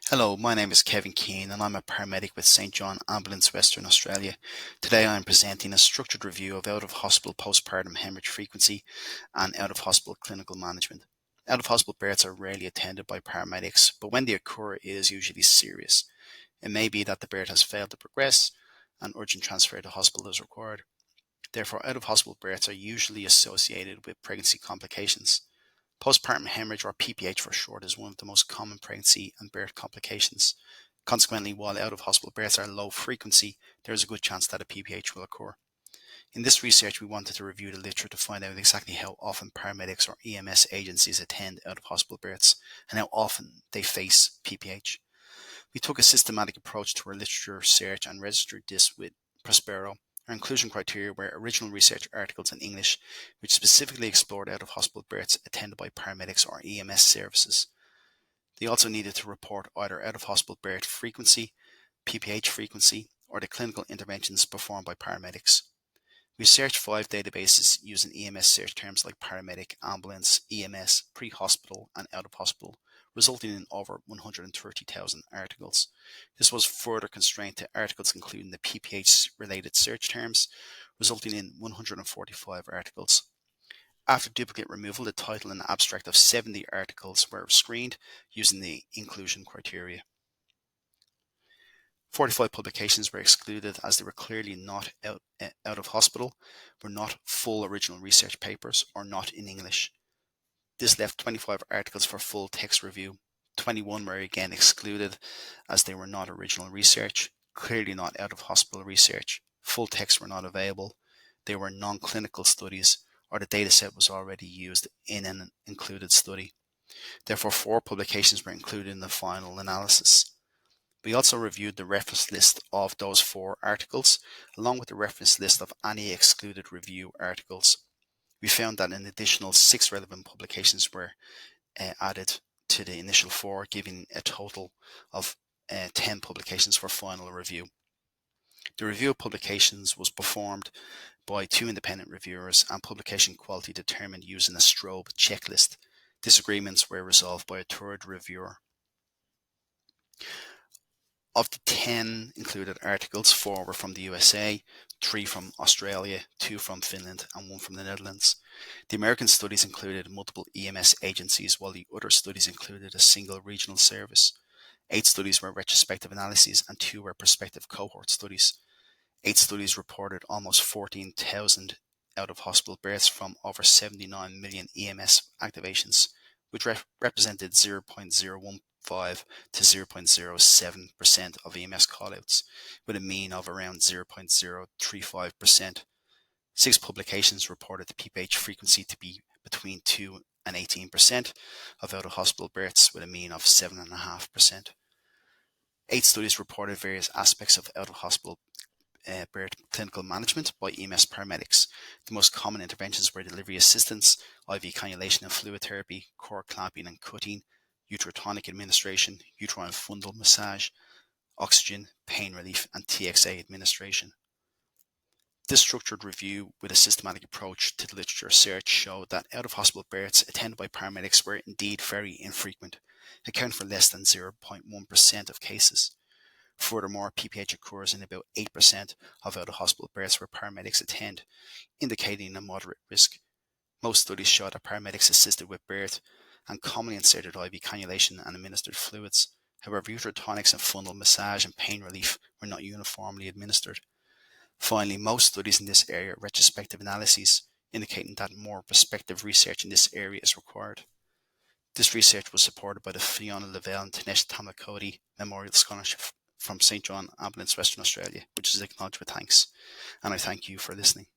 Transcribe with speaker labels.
Speaker 1: Hello, my name is Kevin Keane and I'm a paramedic with St. John Ambulance, Western Australia. Today I am presenting a structured review of out-of-hospital postpartum hemorrhage frequency and out-of-hospital clinical management. Out-of-hospital births are rarely attended by paramedics, but when they occur it is usually serious. It may be that the birth has failed to progress and urgent transfer to hospital is required. Therefore, out-of-hospital births are usually associated with pregnancy complications. Postpartum hemorrhage, or PPH for short, is one of the most common pregnancy and birth complications. Consequently, while out-of-hospital births are low frequency, there is a good chance that a PPH will occur. In this research, we wanted to review the literature to find out exactly how often paramedics or EMS agencies attend out-of-hospital births and how often they face PPH. We took a systematic approach to our literature search and registered this with Prospero. Our inclusion criteria were original research articles in English, which specifically explored out-of-hospital births attended by paramedics or EMS services. They also needed to report either out-of-hospital birth frequency, PPH frequency, or the clinical interventions performed by paramedics. We searched 5 databases using EMS search terms like paramedic, ambulance, EMS, pre-hospital, and out-of-hospital, resulting in over 130,000 articles. This was further constrained to articles including the PPH-related search terms, resulting in 145 articles. After duplicate removal, the title and abstract of 70 articles were screened using the inclusion criteria. 45 publications were excluded as they were clearly not out of hospital, were not full original research papers, or not in English. This left 25 articles for full text review. 21 were again excluded as they were not original research, clearly not out of hospital research, full texts were not available, they were non-clinical studies, or the dataset was already used in an included study. Therefore, 4 publications were included in the final analysis. We also reviewed the reference list of those 4 articles, along with the reference list of any excluded review articles. We found that an additional 6 relevant publications were added to the initial 4, giving a total of 10 publications for final review. The review of publications was performed by 2 independent reviewers and publication quality determined using a strobe checklist. Disagreements were resolved by a 3rd reviewer. Of the 10 included articles, 4 were from the USA, 3 from Australia, 2 from Finland, and 1 from the Netherlands. The American studies included multiple EMS agencies, while the other studies included a single regional service. 8 studies were retrospective analyses and 2 were prospective cohort studies. 8 studies reported almost 14,000 out-of-hospital births from over 79 million EMS activations, which represented 0.015 to 0.07% of EMS callouts, with a mean of around 0.035%. 6 publications reported the PPH frequency to be between 2 and 18% of out-of-hospital births, with a mean of 7.5%. 8 studies reported various aspects of out-of-hospital birth clinical management by EMS paramedics. The most common interventions were delivery assistance, IV cannulation and fluid therapy, cord clamping and cutting, uterotonic administration, uterine fundal massage, oxygen, pain relief, and TXA administration. This structured review with a systematic approach to the literature search showed that out-of-hospital births attended by paramedics were indeed very infrequent, accounting for less than 0.1% of cases. Furthermore, PPH occurs in about 8% of out-of-hospital births where paramedics attend, indicating a moderate risk. Most studies show that paramedics assisted with birth and commonly inserted IV cannulation and administered fluids. However, uterotonics and fundal massage and pain relief were not uniformly administered. Finally, most studies in this area are retrospective analyses, indicating that more prospective research in this area is required. This research was supported by the Fiona Lavelle and Tanesh Tamakoti Memorial Scholarship from St. John Ambulance, Western Australia, which is acknowledged with thanks. And I thank you for listening.